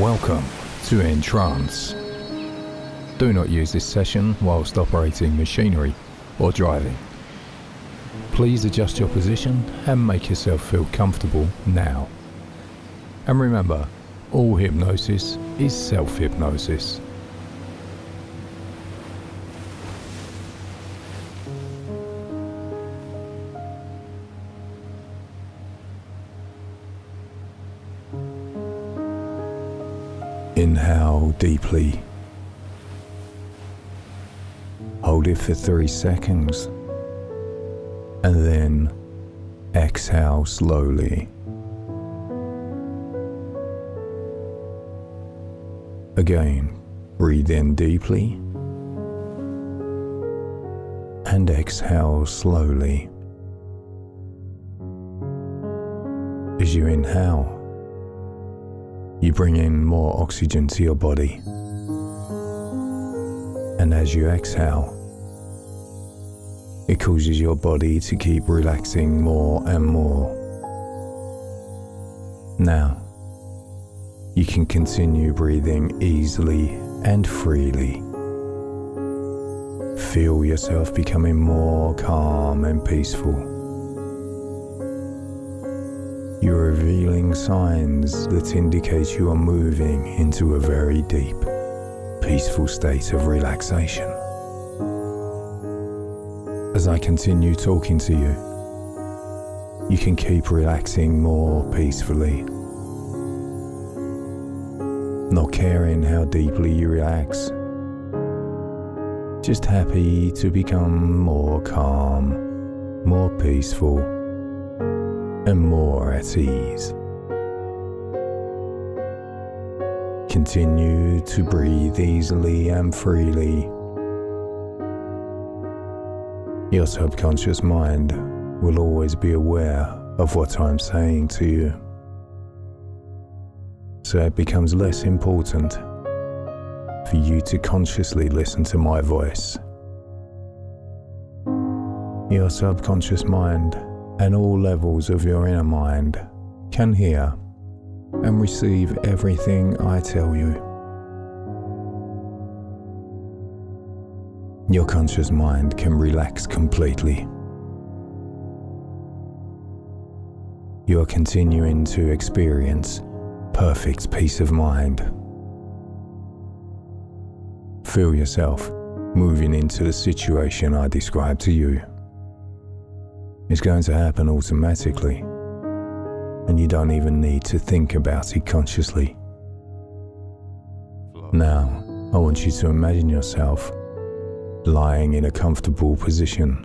Welcome to EnTrance. Do not use this session whilst operating machinery or driving. Please adjust your position and make yourself feel comfortable now. And remember, all hypnosis is self-hypnosis. Inhale deeply. Hold it for 3 seconds. And then exhale slowly. Again, breathe in deeply. And exhale slowly. As you inhale, you bring in more oxygen to your body. And as you exhale, it causes your body to keep relaxing more and more. Now, you can continue breathing easily and freely. Feel yourself becoming more calm and peaceful. You're revealing signs that indicate you are moving into a very deep, peaceful state of relaxation. As I continue talking to you, you can keep relaxing more peacefully, not caring how deeply you relax, just happy to become more calm, more peaceful, and more at ease. Continue to breathe easily and freely. Your subconscious mind will always be aware of what I'm saying to you, so it becomes less important for you to consciously listen to my voice. Your subconscious mind and all levels of your inner mind can hear and receive everything I tell you. Your conscious mind can relax completely. You are continuing to experience perfect peace of mind. Feel yourself moving into the situation I described to you. It's going to happen automatically, and you don't even need to think about it consciously. Now, I want you to imagine yourself lying in a comfortable position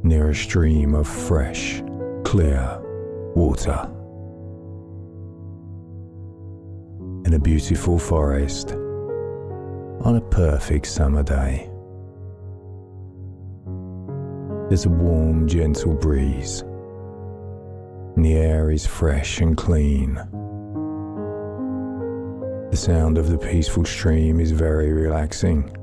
near a stream of fresh, clear water. In a beautiful forest on a perfect summer day. There's a warm, gentle breeze, and the air is fresh and clean. The sound of the peaceful stream is very relaxing.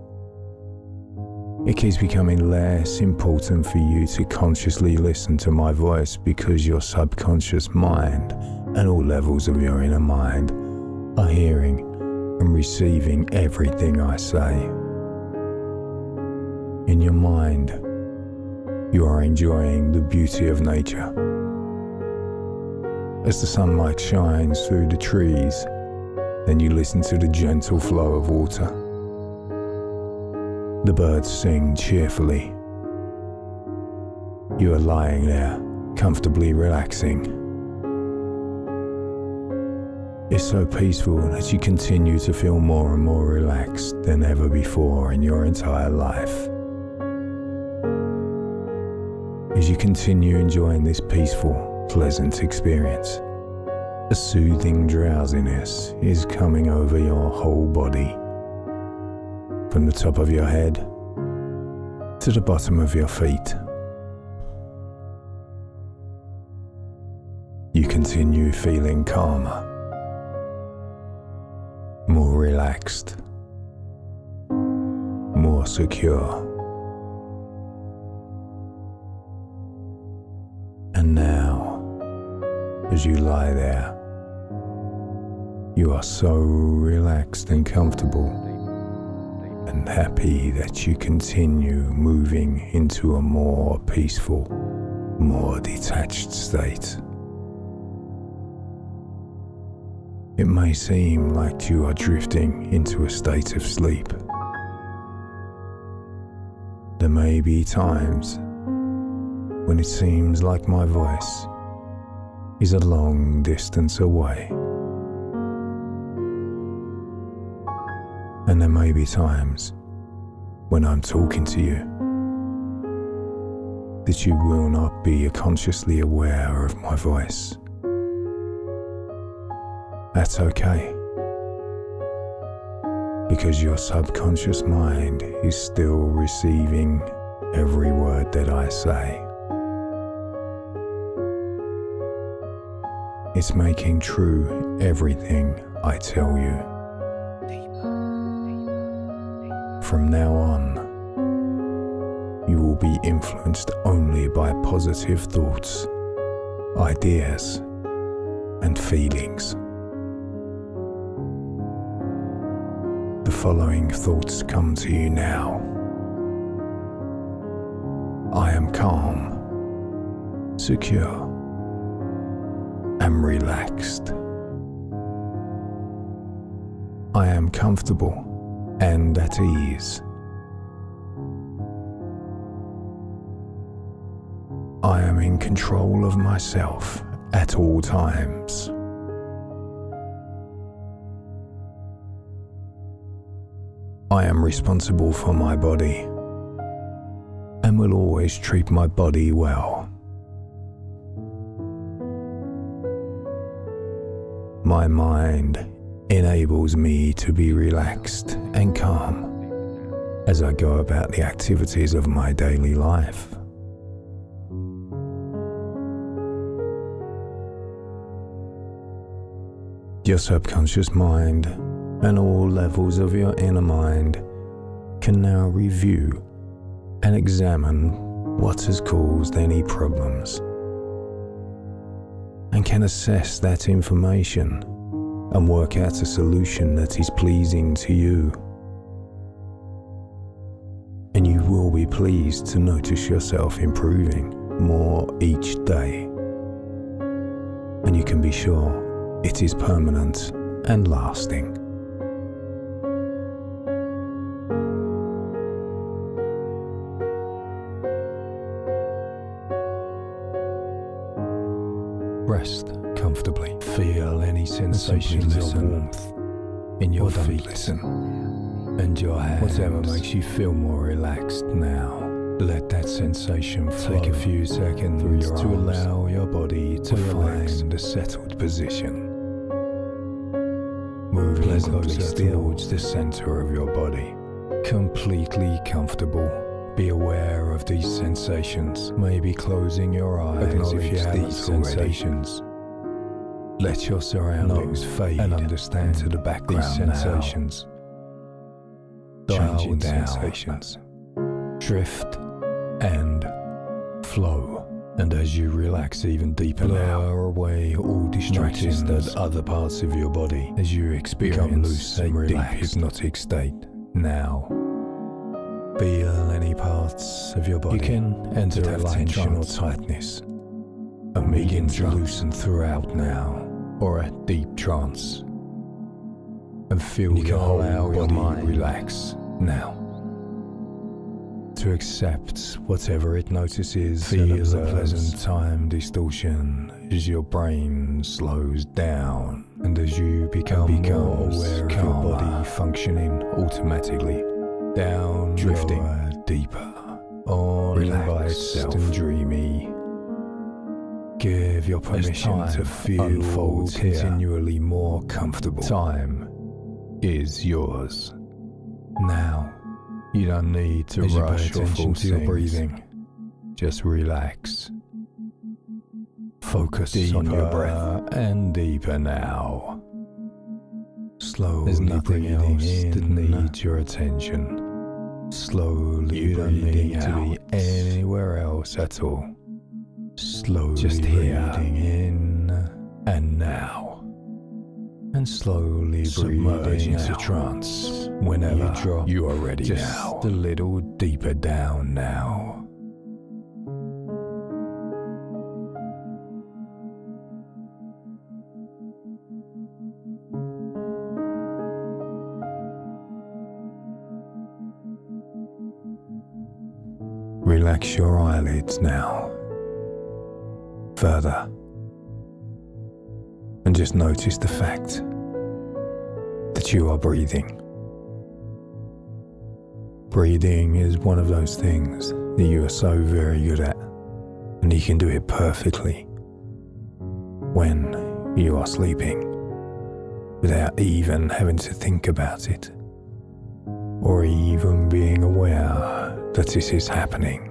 It keeps becoming less important for you to consciously listen to my voice because your subconscious mind and all levels of your inner mind are hearing and receiving everything I say. In your mind, you are enjoying the beauty of nature. As the sunlight shines through the trees, then you listen to the gentle flow of water. The birds sing cheerfully. You are lying there, comfortably relaxing. It's so peaceful that you continue to feel more and more relaxed than ever before in your entire life. As you continue enjoying this peaceful, pleasant experience, a soothing drowsiness is coming over your whole body, from the top of your head to the bottom of your feet. You continue feeling calmer, more relaxed, more secure. And now, as you lie there, You are so relaxed and comfortable and happy that you continue moving into a more peaceful, more detached state. It may seem like you are drifting into a state of sleep. There may be times when it seems like my voice is a long distance away. And there may be times when I'm talking to you that you will not be consciously aware of my voice. That's okay, because your subconscious mind is still receiving every word that I say. It's making true everything I tell you. From now on, you will be influenced only by positive thoughts, ideas, and feelings. The following thoughts come to you now. I am calm, secure, and relaxed. I am comfortable and at ease. I am in control of myself at all times. I am responsible for my body and will always treat my body well. My mind enables me to be relaxed and calm as I go about the activities of my daily life. Your subconscious mind and all levels of your inner mind can now review and examine what has caused any problems, and can assess that information and work out a solution that is pleasing to you. And you will be pleased to notice yourself improving more each day. And you can be sure it is permanent and lasting. Rest comfortably. Feel any sensations of warmth in your feet. Listen. And your hands. Whatever makes you feel more relaxed now. Let that sensation flow. Take a few seconds to allow your body to find a settled position. Move closer towards the center of your body. Completely comfortable. Be aware of these sensations. Maybe closing your eyes if you have these sensations. Let your surroundings fade and understand to the background these sensations. Changing sensations. Drift and flow. And as you relax even deeper, blur away all distractions. Notice that other parts of your body as you experience a deep hypnotic state. Now, feel any parts of your body. You can enter a tension or tightness and begin to loosen throughout now, or a deep trance, and feel your whole body relax now. To accept whatever it notices, feel a pleasant time distortion as your brain slows down, and as you become more aware of your body functioning automatically, down, drifting deeper, on relaxed and dreamy. Give your permission to feel continually more comfortable. Time is yours. Now, you don't need to rush or force your breathing. Just relax. Focus on your breath and deeper now. Slowly. There's nothing else that needs your attention. Slowly breathing out. You don't need to be anywhere else at all. Slowly just breathing in and now. and slowly breathe into trance whenever you are ready. Just a little deeper down now. Relax your eyelids now, further, and just notice the fact that you are breathing. Breathing is one of those things that you are so very good at, and you can do it perfectly when you are sleeping, without even having to think about it, or even being aware that this is happening,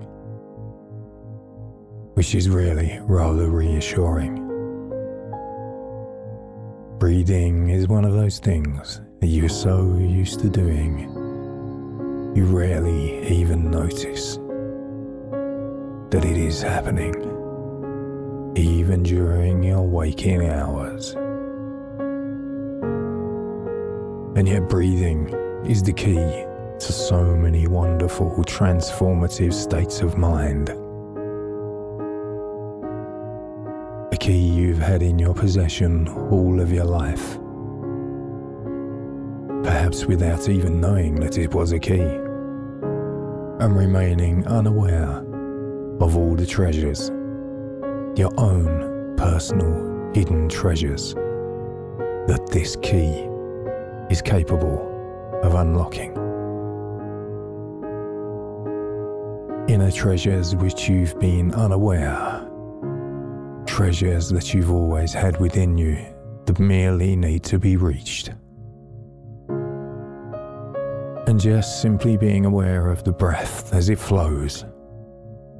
which is really rather reassuring. Breathing is one of those things that you're so used to doing, you rarely even notice that it is happening, even during your waking hours. And yet breathing is the key to so many wonderful, transformative states of mind. A key you've had in your possession all of your life, perhaps without even knowing that it was a key, and remaining unaware of all the treasures, your own personal hidden treasures, that this key is capable of unlocking. Inner treasures which you've been unaware, treasures that you've always had within you that merely need to be reached. And just simply being aware of the breath as it flows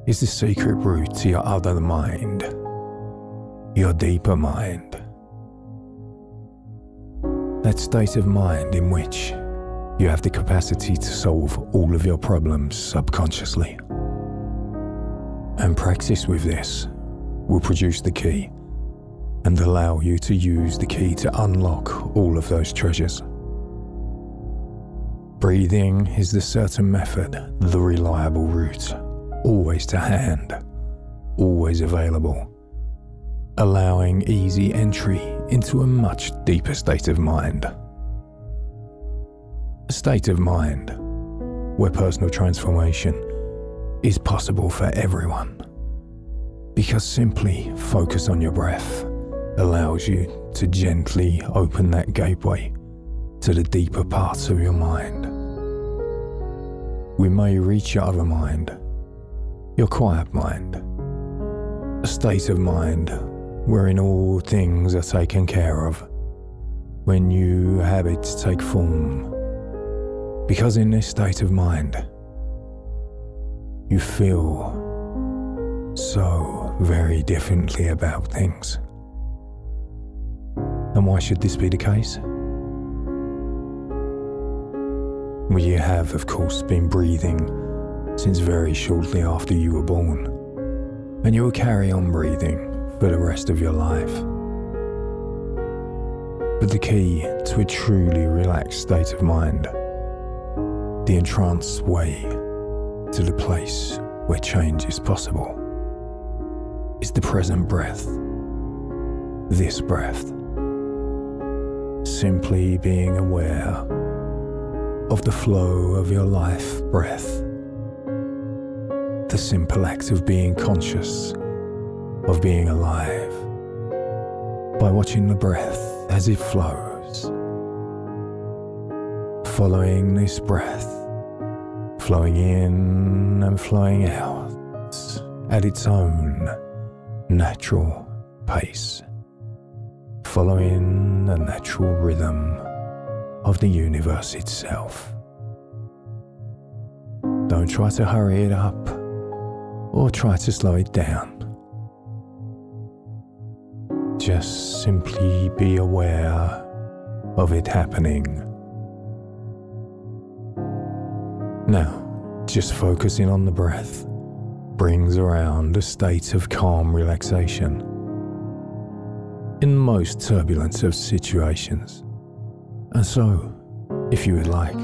is the secret route to your other mind, your deeper mind. That state of mind in which you have the capacity to solve all of your problems subconsciously. And practice with this will produce the key and allow you to use the key to unlock all of those treasures. Breathing is the certain method, the reliable route, always to hand, always available, allowing easy entry into a much deeper state of mind. A state of mind where personal transformation is possible for everyone, because simply focus on your breath allows you to gently open that gateway to the deeper parts of your mind. We may reach your other mind, your quiet mind, a state of mind wherein all things are taken care of, when new habits take form, because in this state of mind, you feel so very differently about things. And why should this be the case? Well, you have, of course, been breathing since very shortly after you were born, and you will carry on breathing for the rest of your life. But the key to a truly relaxed state of mind, the entranced way to the place where change is possible, is the present breath, this breath. Simply being aware of the flow of your life breath, the simple act of being conscious, of being alive, by watching the breath as it flows, following this breath, flowing in and flowing out at its own natural pace, following the natural rhythm of the universe itself. Don't try to hurry it up or try to slow it down. Just simply be aware of it happening. Now, just focusing on the breath brings around a state of calm relaxation. in most turbulent of situations. And so, if you would like,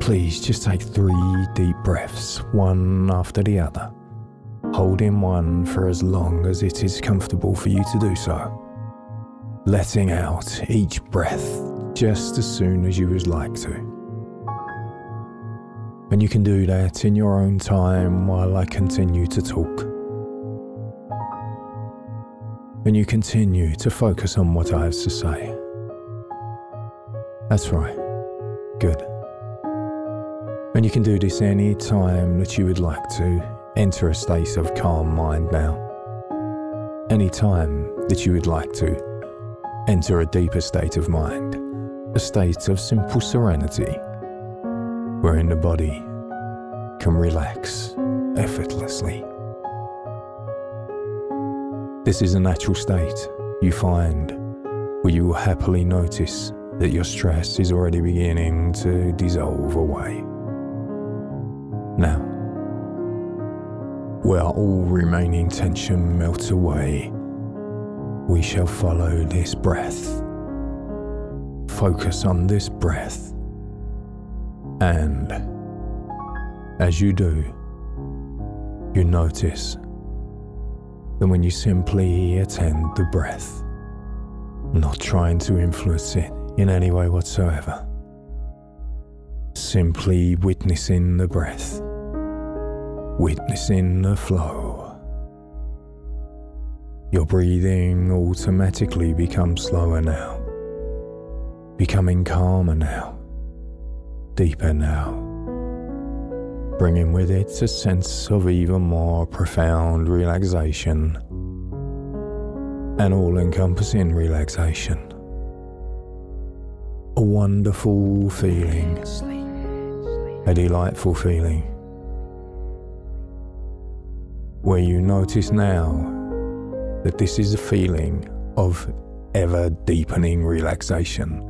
please just take 3 deep breaths, one after the other, holding one for as long as it is comfortable for you to do so, letting out each breath just as soon as you would like to. And you can do that in your own time while I continue to talk. And you continue to focus on what I have to say. That's right. Good. And you can do this any time that you would like to enter a state of calm mind now. Any time that you would like to enter a deeper state of mind, a state of simple serenity, wherein the body can relax effortlessly. This is a natural state you find where you will happily notice that your stress is already beginning to dissolve away. Now, where all remaining tension melts away, we shall follow this breath. Focus on this breath. And as you do, you notice that when you simply attend the breath, not trying to influence it in any way whatsoever, simply witnessing the breath, witnessing the flow, your breathing automatically becomes slower now, becoming calmer now, deeper now, bringing with it a sense of even more profound relaxation, an all-encompassing relaxation, a wonderful feeling, a delightful feeling, where you notice now that this is a feeling of ever deepening relaxation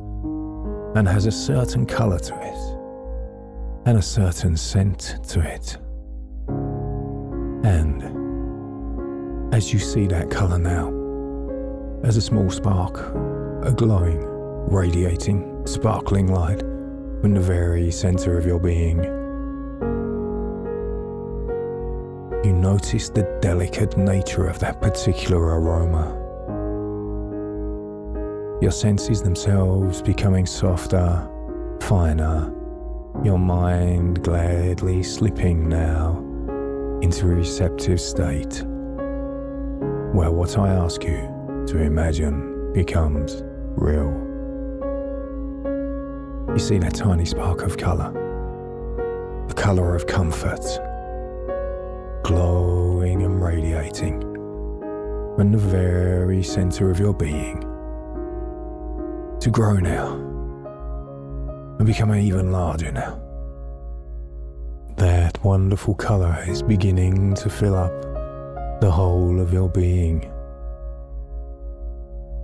and has a certain colour to it and a certain scent to it. And as you see that colour now, as a small spark, a glowing, radiating, sparkling light from the very centre of your being, you notice the delicate nature of that particular aroma. Your senses themselves becoming softer, finer, your mind gladly slipping now into a receptive state, where what I ask you to imagine becomes real. You see that tiny spark of colour, the colour of comfort, glowing and radiating from the very centre of your being, to grow now and become even larger now. That wonderful colour is beginning to fill up the whole of your being.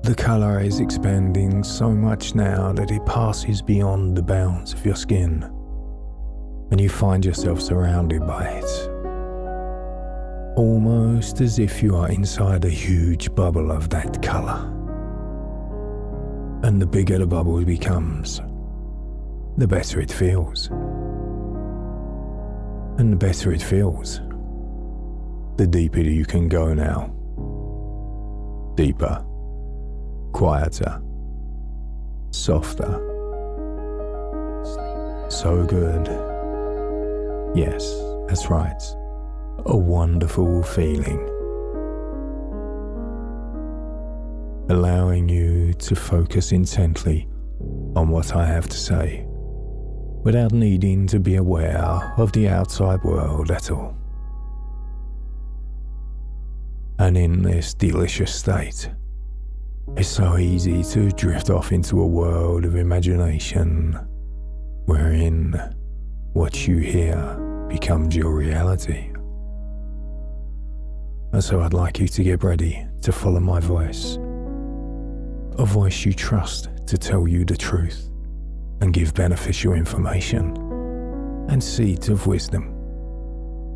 The colour is expanding so much now that it passes beyond the bounds of your skin, and you find yourself surrounded by it, almost as if you are inside a huge bubble of that colour. And the bigger the bubble becomes, the better it feels. And the better it feels, the deeper you can go now. Deeper, quieter, softer. So good. Yes, that's right. A wonderful feeling. Allowing you to focus intently on what I have to say, without needing to be aware of the outside world at all. And in this delicious state, it's so easy to drift off into a world of imagination, wherein what you hear becomes your reality. And so I'd like you to get ready to follow my voice, a voice you trust to tell you the truth and give beneficial information and seeds of wisdom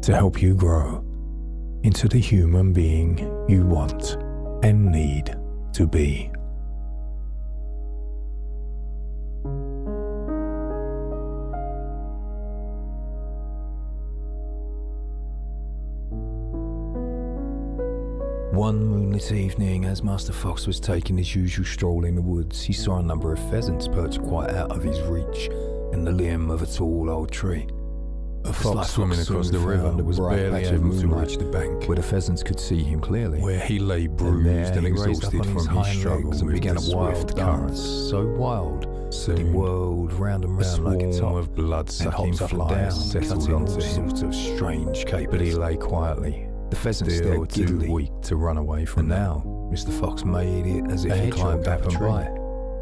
to help you grow into the human being you want and need to be. One moonlit evening, as Master Fox was taking his usual stroll in the woods, he saw a number of pheasants perched quite out of his reach in the limb of a tall old tree. A fox swimming across the river was barely able to reach the bank, where the pheasants could see him clearly, where he lay bruised and exhausted from his struggle and began a wild dance, so wild that he whirled round and round like a top of blood-sucking flies settled onto all sorts of strange capers. But he lay quietly, the pheasant still too weak to run away from. And now Mr. Fox made it as if he climbed up and by,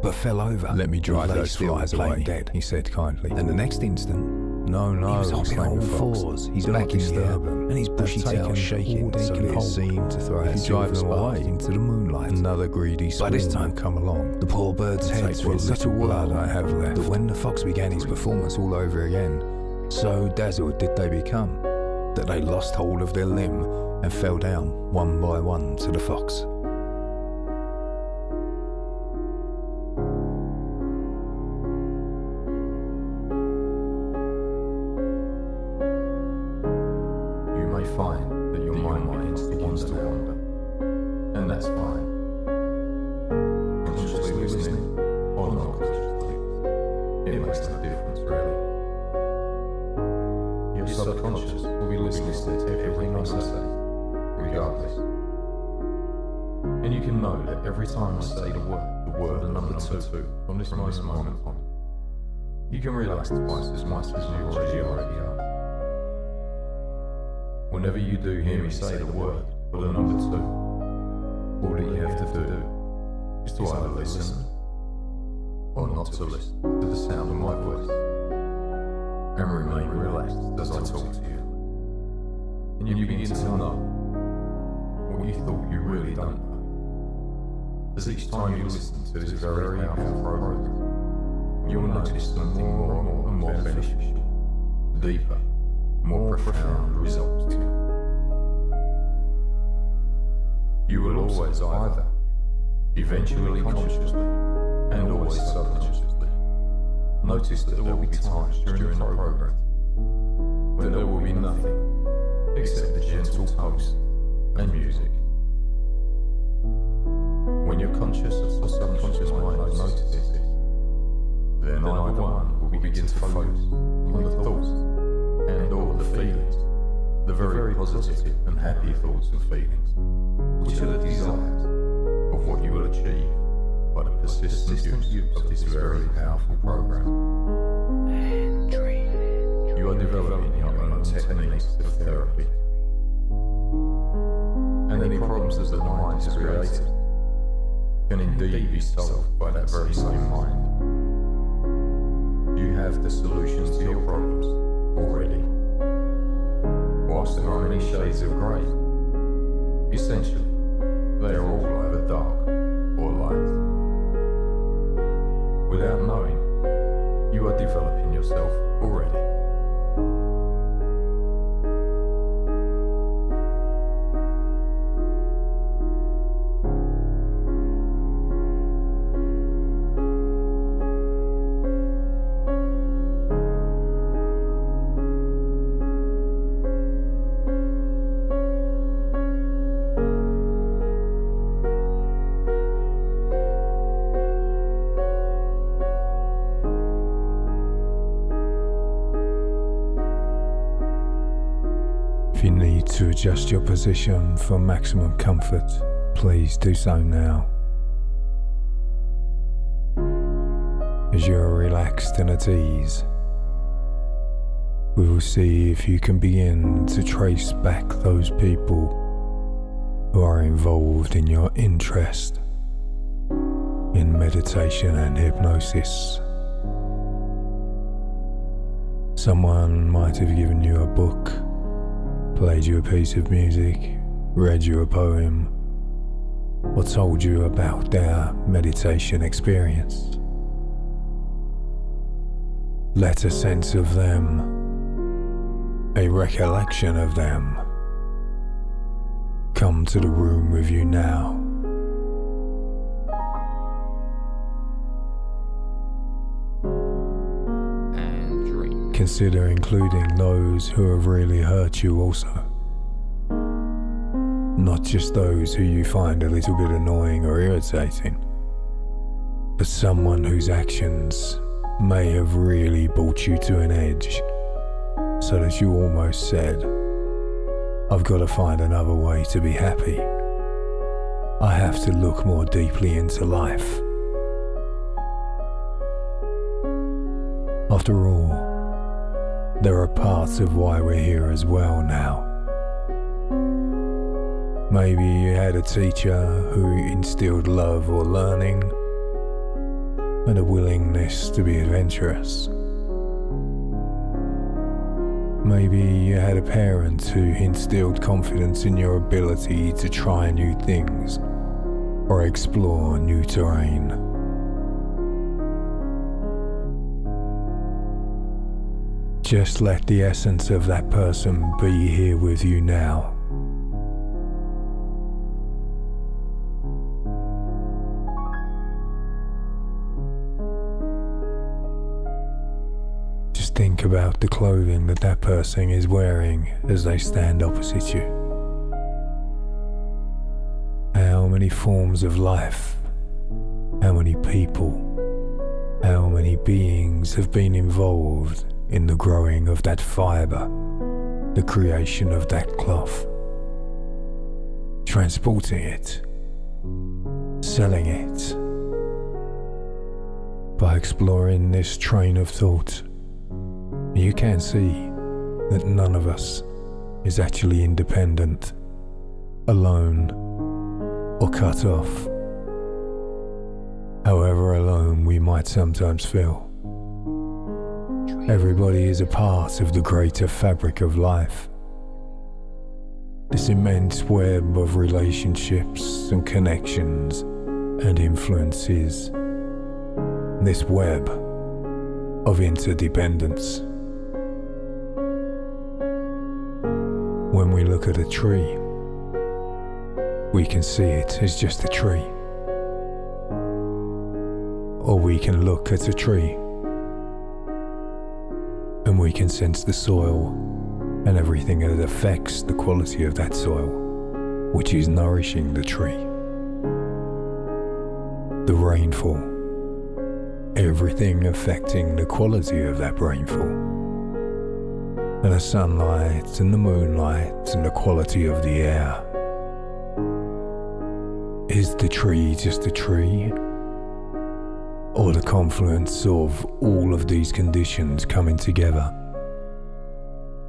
but fell over. "Let me drive those flies away," dead, he said kindly. And the next instant, no, he was hopping on all fours, his back in the air, and his bushy tail shaking so that it seemed to throw a silver spark into the moonlight. Another greedy swing. By this time come along, the poor bird's heads were little blood I have left. But when the fox began his performance all over again, so dazzled did they become that they lost hold of their limb and fell down one by one to the fox. You may find that your mind begins to wander, and that's fine. Consciously listening or not consciously, it makes no difference really. Your subconscious will be listening to everything I say, regardless. And you can know that every time I say the word, the number two, from this moment on, you can relax twice as much as you already are. Whenever you do hear me say the word or the number two, all that you have to do is to either listen or not to listen to the sound of my voice and remain relaxed as I talk to you. And you begin to know what you thought you really don't know. As each time you listen to this very powerful program, you'll notice the more and more beneficial, deeper, more profound results to you. You will always either, eventually consciously, and always subconsciously, notice that there will be times during the program when there will be nothing except the gentle pulse and music. When your conscious or subconscious mind notices this, then either one will begin to focus on the thoughts and or the feelings, the very positive and happy thoughts and feelings, which are the desires of what you will achieve by the persistent use of this very powerful program. You are developing your own techniques of therapy, and any problems that the mind has created can indeed be solved by that very same mind. You have the solutions to your problems already. Whilst there are many shades of grey, essentially, they are all either dark or light. Without knowing, you are developing yourself already. If you need to adjust your position for maximum comfort, please do so now. As you are relaxed and at ease, we will see if you can begin to trace back those people who are involved in your interest in meditation and hypnosis. Someone might have given you a book, played you a piece of music, read you a poem, or told you about their meditation experience. Let a sense of them, a recollection of them, come to the room with you now. consider including those who have really hurt you also. Not just those who you find a little bit annoying or irritating, but someone whose actions may have really brought you to an edge, so that you almost said, "I've got to find another way to be happy. I have to look more deeply into life." After all, there are parts of why we're here as well now. Maybe you had a teacher who instilled love or learning and a willingness to be adventurous. Maybe you had a parent who instilled confidence in your ability to try new things or explore new terrain. Just let the essence of that person be here with you now. Just think about the clothing that that person is wearing as they stand opposite you. How many forms of life, how many people, how many beings have been involved in the growing of that fibre, the creation of that cloth, transporting it, selling it. By exploring this train of thought, you can see that none of us is actually independent, alone, or cut off, however alone we might sometimes feel. Everybody is a part of the greater fabric of life. This immense web of relationships and connections and influences. This web of interdependence. When we look at a tree, we can see it as just a tree. Or we can look at a tree and we can sense the soil and everything that affects the quality of that soil, which is nourishing the tree. The rainfall, everything affecting the quality of that rainfall. And the sunlight and the moonlight and the quality of the air. Is the tree just a tree? Or the confluence of all of these conditions coming together,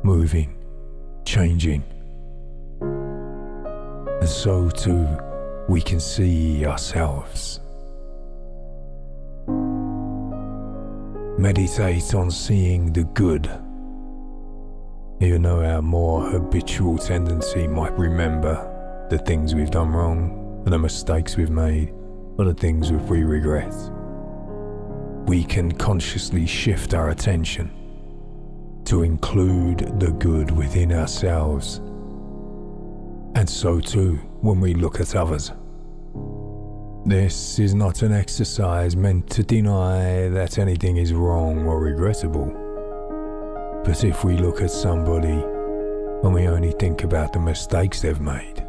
moving, changing. And so too, we can see ourselves. Meditate on seeing the good. Even though our more habitual tendency might remember the things we've done wrong, and the mistakes we've made, or the things that we regret. We can consciously shift our attention to include the good within ourselves. And so too, when we look at others. This is not an exercise meant to deny that anything is wrong or regrettable. But if we look at somebody and we only think about the mistakes they've made,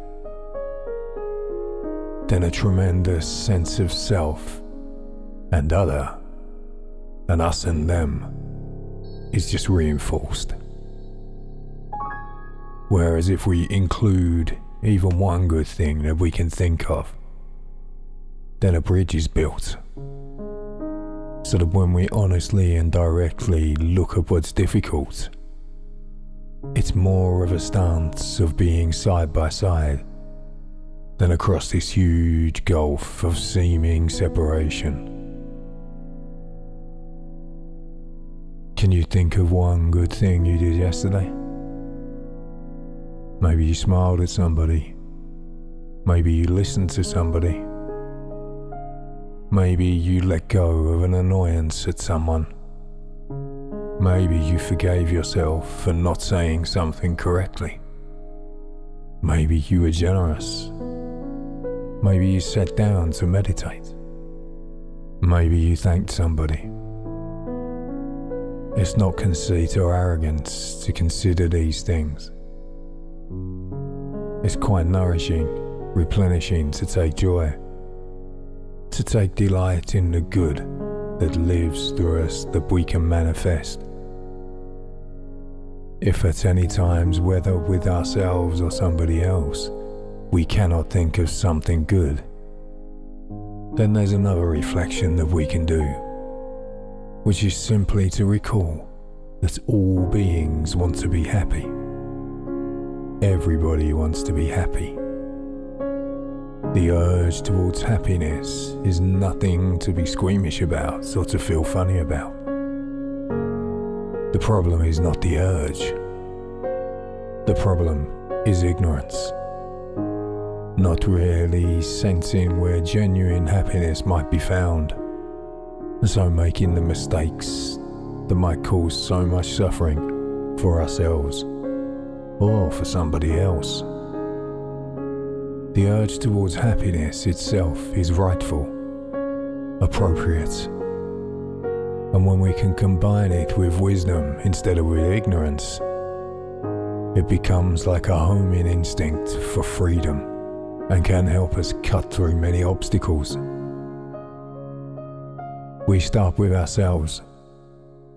then a tremendous sense of self and other, and us and them, is just reinforced. Whereas if we include even one good thing that we can think of, then a bridge is built. So that when we honestly and directly look at what's difficult, it's more of a stance of being side by side than across this huge gulf of seeming separation. Can you think of one good thing you did yesterday? Maybe you smiled at somebody. Maybe you listened to somebody. Maybe you let go of an annoyance at someone. Maybe you forgave yourself for not saying something correctly. Maybe you were generous. Maybe you sat down to meditate. Maybe you thanked somebody. It's not conceit or arrogance to consider these things. It's quite nourishing, replenishing to take joy, to take delight in the good that lives through us that we can manifest. If at any times, whether with ourselves or somebody else, we cannot think of something good, then there's another reflection that we can do, which is simply to recall that all beings want to be happy. Everybody wants to be happy. The urge towards happiness is nothing to be squeamish about or to feel funny about. The problem is not the urge. The problem is ignorance. Not really sensing where genuine happiness might be found, and so making the mistakes that might cause so much suffering for ourselves or for somebody else. The urge towards happiness itself is rightful, appropriate, and when we can combine it with wisdom instead of with ignorance, it becomes like a homing instinct for freedom and can help us cut through many obstacles. We start with ourselves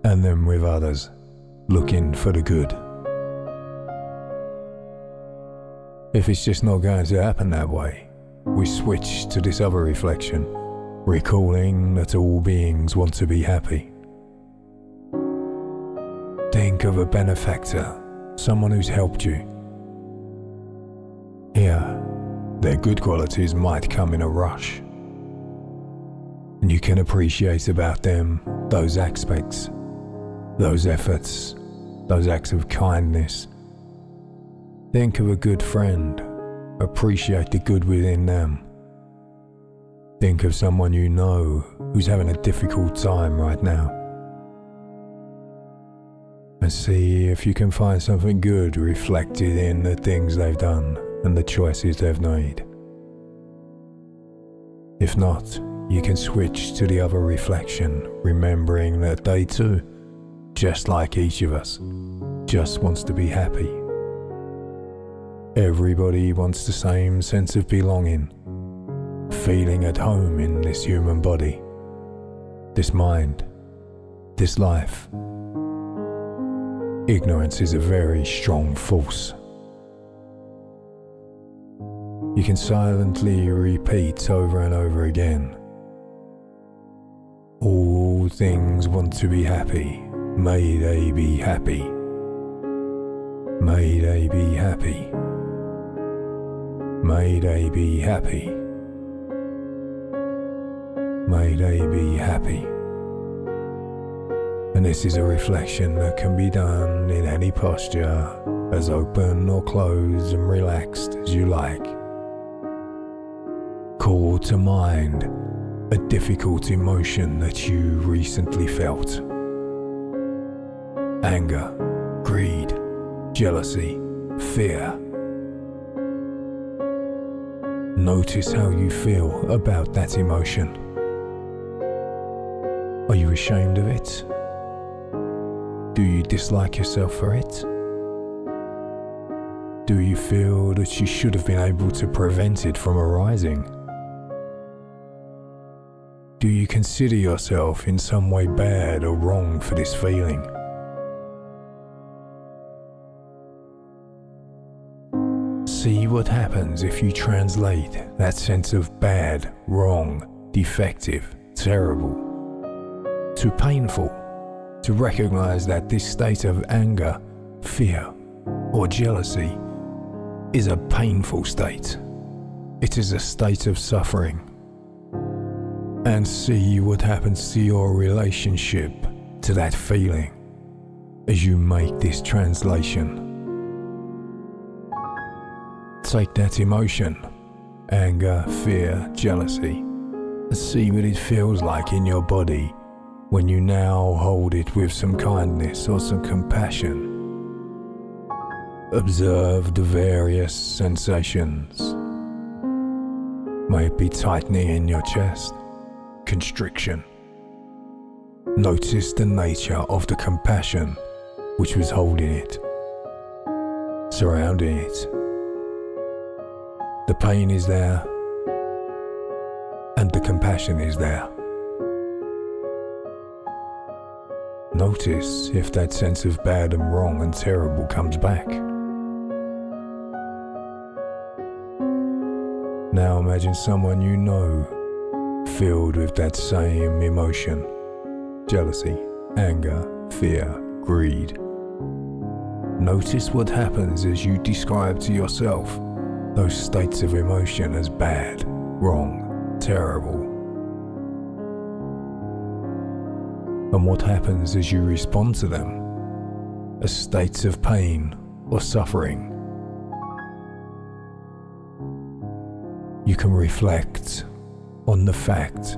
and then with others, looking for the good. If it's just not going to happen that way, we switch to this other reflection, recalling that all beings want to be happy. Think of a benefactor, someone who's helped you. Here, their good qualities might come in a rush, and you can appreciate about them those aspects, those efforts, those acts of kindness. Think of a good friend, appreciate the good within them. Think of someone you know who's having a difficult time right now, and see if you can find something good reflected in the things they've done and the choices they've made. If not, you can switch to the other reflection, remembering that they too, just like each of us, just wants to be happy. Everybody wants the same sense of belonging, feeling at home in this human body, this mind, this life. Ignorance is a very strong force. You can silently repeat over and over again, all things want to be happy, may they be happy. May they be happy. May they be happy. May they be happy. And this is a reflection that can be done in any posture, as open or closed and relaxed as you like. Call to mind a difficult emotion that you recently felt. Anger, greed, jealousy, fear. Notice how you feel about that emotion. Are you ashamed of it? Do you dislike yourself for it? Do you feel that you should have been able to prevent it from arising? Do you consider yourself in some way bad or wrong for this feeling? See what happens if you translate that sense of bad, wrong, defective, terrible, to painful, to recognize that this state of anger, fear, or jealousy is a painful state. It is a state of suffering. And see what happens to your relationship to that feeling as you make this translation. Take that emotion, anger, fear, jealousy, and see what it feels like in your body when you now hold it with some kindness or some compassion. Observe the various sensations. May it be tightening in your chest, constriction, Notice the nature of the compassion which was holding it, surrounding it. The pain is there, and the compassion is there. Notice if that sense of bad and wrong and terrible comes back. Now imagine someone you know filled with that same emotion: jealousy, anger, fear, greed. Notice what happens as you describe to yourself those states of emotion as bad, wrong, terrible. And what happens as you respond to them as states of pain or suffering. You can reflect on the fact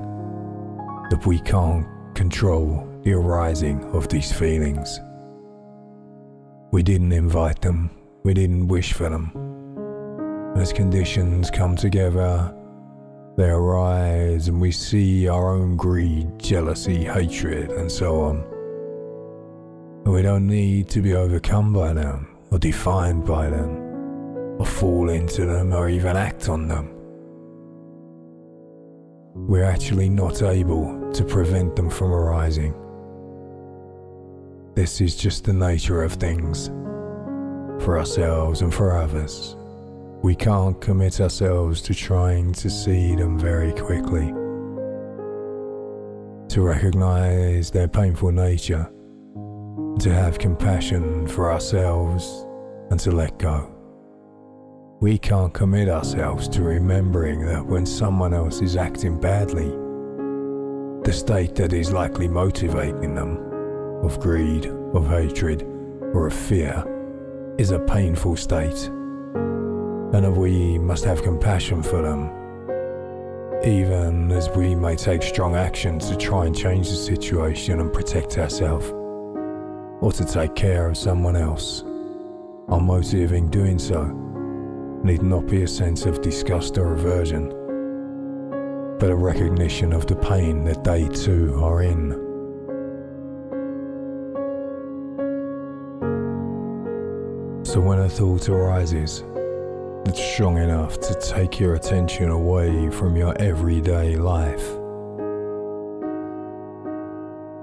that we can't control the arising of these feelings. We didn't invite them, we didn't wish for them. As conditions come together, they arise and we see our own greed, jealousy, hatred, and so on. And we don't need to be overcome by them, or defined by them, or fall into them, or even act on them. We're actually not able to prevent them from arising. This is just the nature of things, for ourselves and for others. We can't commit ourselves to trying to see them very quickly, to recognize their painful nature, to have compassion for ourselves, and to let go. We can't commit ourselves to remembering that when someone else is acting badly, the state that is likely motivating them, of greed, of hatred, or of fear, is a painful state, and that we must have compassion for them, even as we may take strong action to try and change the situation and protect ourselves, or to take care of someone else. Our motive in doing so need not be a sense of disgust or aversion, but a recognition of the pain that they too are in. So when a thought arises that's strong enough to take your attention away from your everyday life,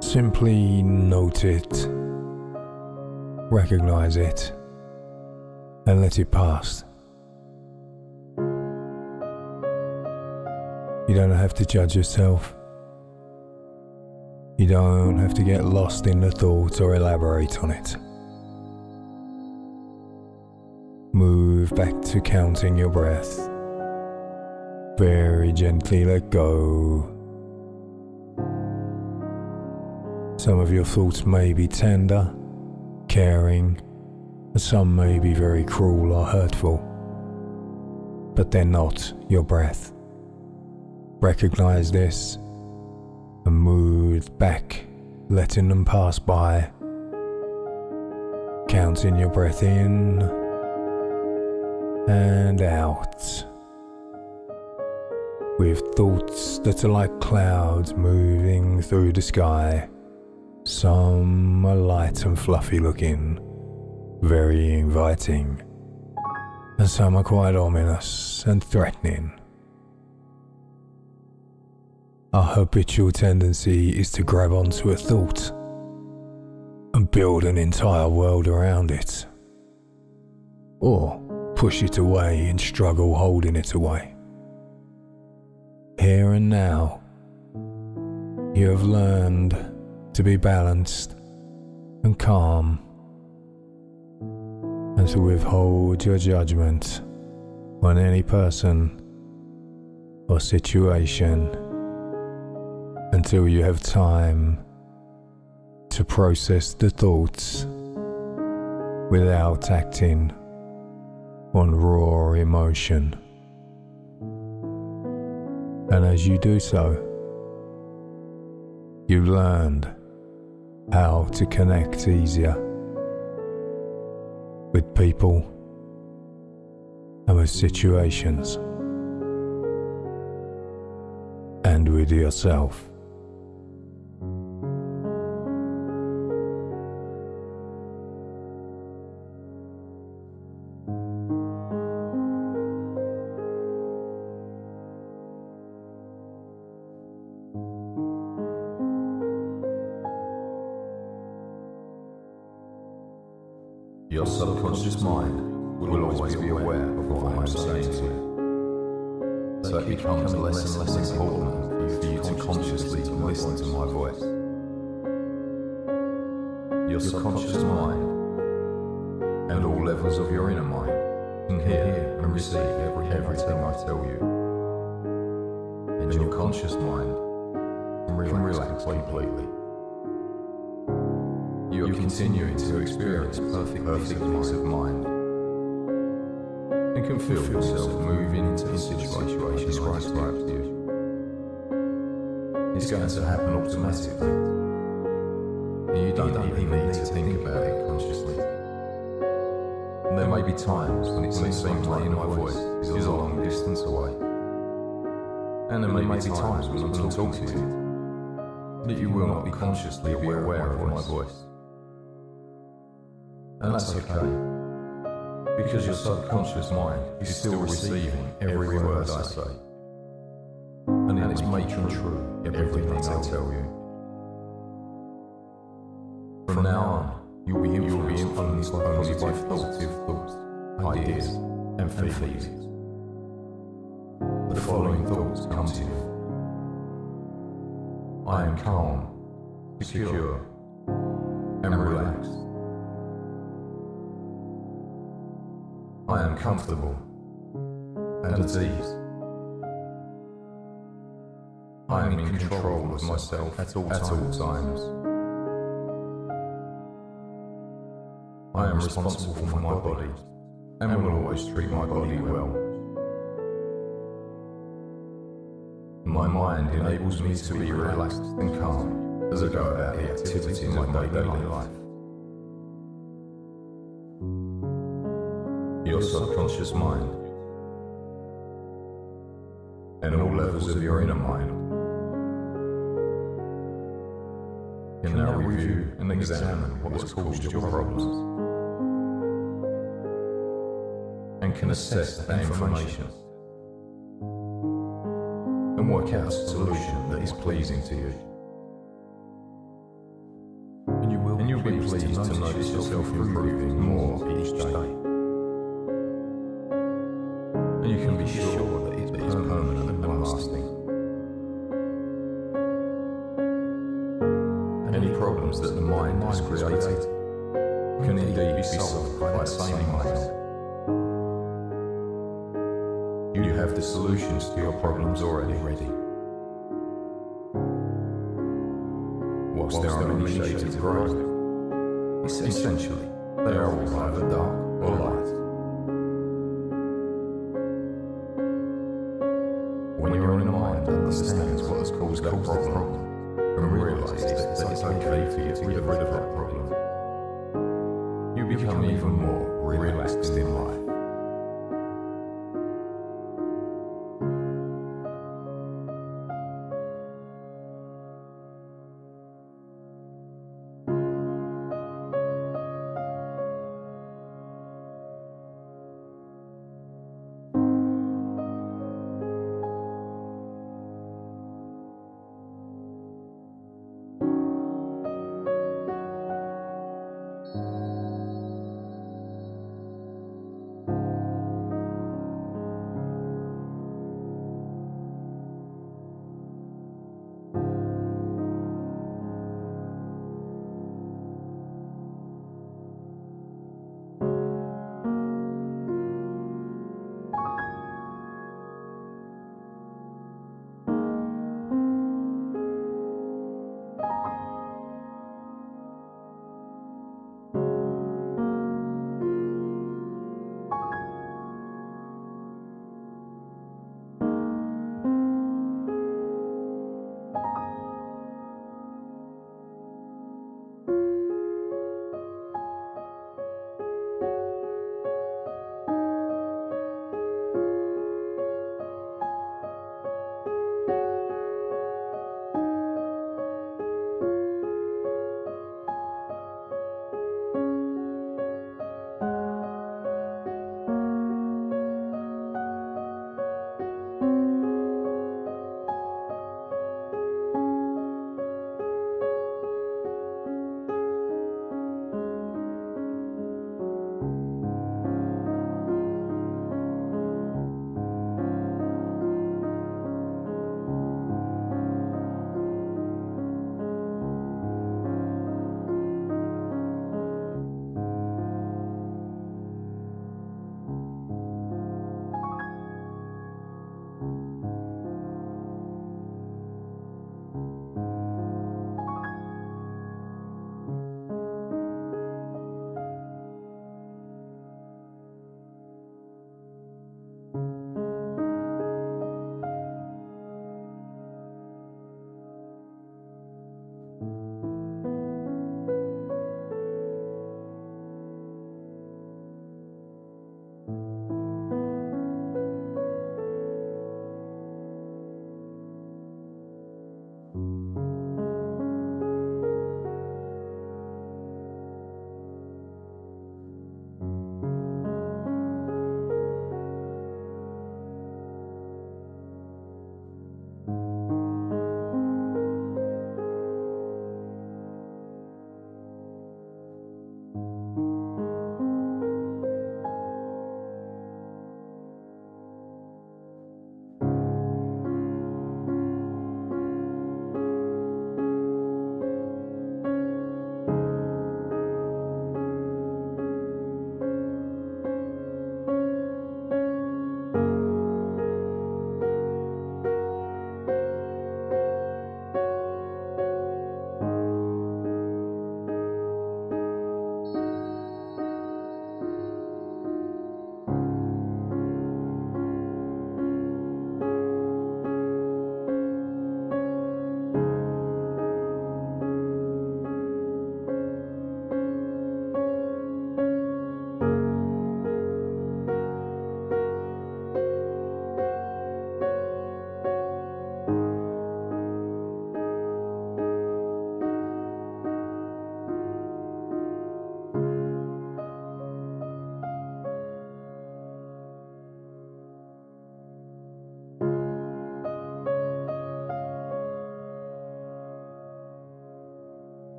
simply note it, recognize it, and let it pass. You don't have to judge yourself. You don't have to get lost in the thought or elaborate on it. Move back to counting your breath. Very gently let go. Some of your thoughts may be tender, caring, and some may be very cruel or hurtful, but they're not your breath. Recognize this and move back, letting them pass by. Counting your breath in and out, with thoughts that are like clouds moving through the sky. Some are light and fluffy looking, very inviting, and some are quite ominous and threatening. Our habitual tendency is to grab onto a thought and build an entire world around it, or push it away and struggle holding it away. Here and now, you have learned to be balanced and calm, and to withhold your judgment on any person or situation until you have time to process the thoughts without acting on raw emotion. And as you do so, you learned how to connect easier with people and with situations and with yourself. Your subconscious mind will always be aware of what I am saying to you. So it becomes less and less important for you to consciously listen to my voice. Your subconscious mind and all levels of your inner mind can hear and receive everything I tell you. And your conscious mind can relax completely. You are continuing to experience perfect peace of mind and can feel yourself moving into the situation I described to you. It's going to happen automatically. You don't even need to think about it consciously. And there may be times when it seems like my voice is a long distance away. And there may be times when I'm talking to you that you will not be consciously aware of my voice. And that's okay, because your subconscious mind is still receiving every word I say. And it is making true everything I tell you. From now on, you'll be influenced by positive thoughts, ideas, and feelings. The following thoughts come to you. I am calm, secure, and relaxed. I am comfortable and at ease. I am in control of myself at all times. I am responsible for my body and will always treat my body well. My mind enables me to be relaxed and calm as I go about the activities of my daily life. Your subconscious mind and all levels of your inner mind can now review and examine what has caused your problems and can assess that information and work out a solution that is pleasing to you. And you'll be pleased to notice yourself improving more each day. And you can be sure that it's permanent and lasting. Any problems that the mind has created can indeed be solved by that same mind. You have the solutions to your problems already ready. Whilst there are many shades of grey, essentially they are all either dark or light. When you're in a mind that understands what has caused that problem and realises that it's okay for you to get rid of that problem, you become even more relaxed in life.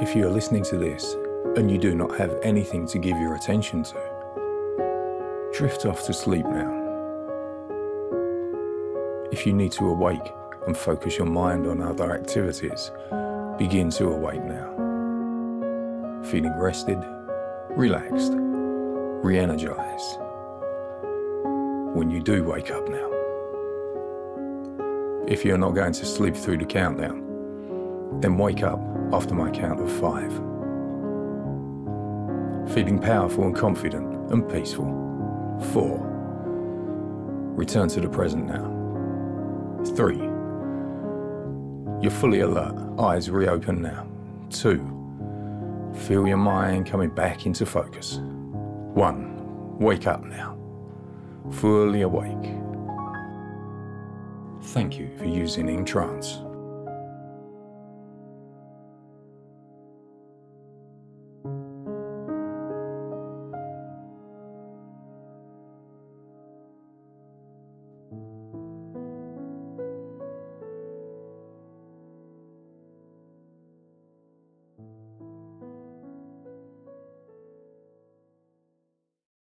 If you are listening to this and you do not have anything to give your attention to, drift off to sleep now. If you need to awake and focus your mind on other activities, begin to awake now. Feeling rested, relaxed, re-energized. When you do wake up now. If you're not going to sleep through the countdown, then wake up after my count of 5. Feeling powerful and confident and peaceful. 4. Return to the present now. 3. You're fully alert, eyes reopen now. 2. Feel your mind coming back into focus. 1. Wake up now. Fully awake. Thank you for using EnTrance.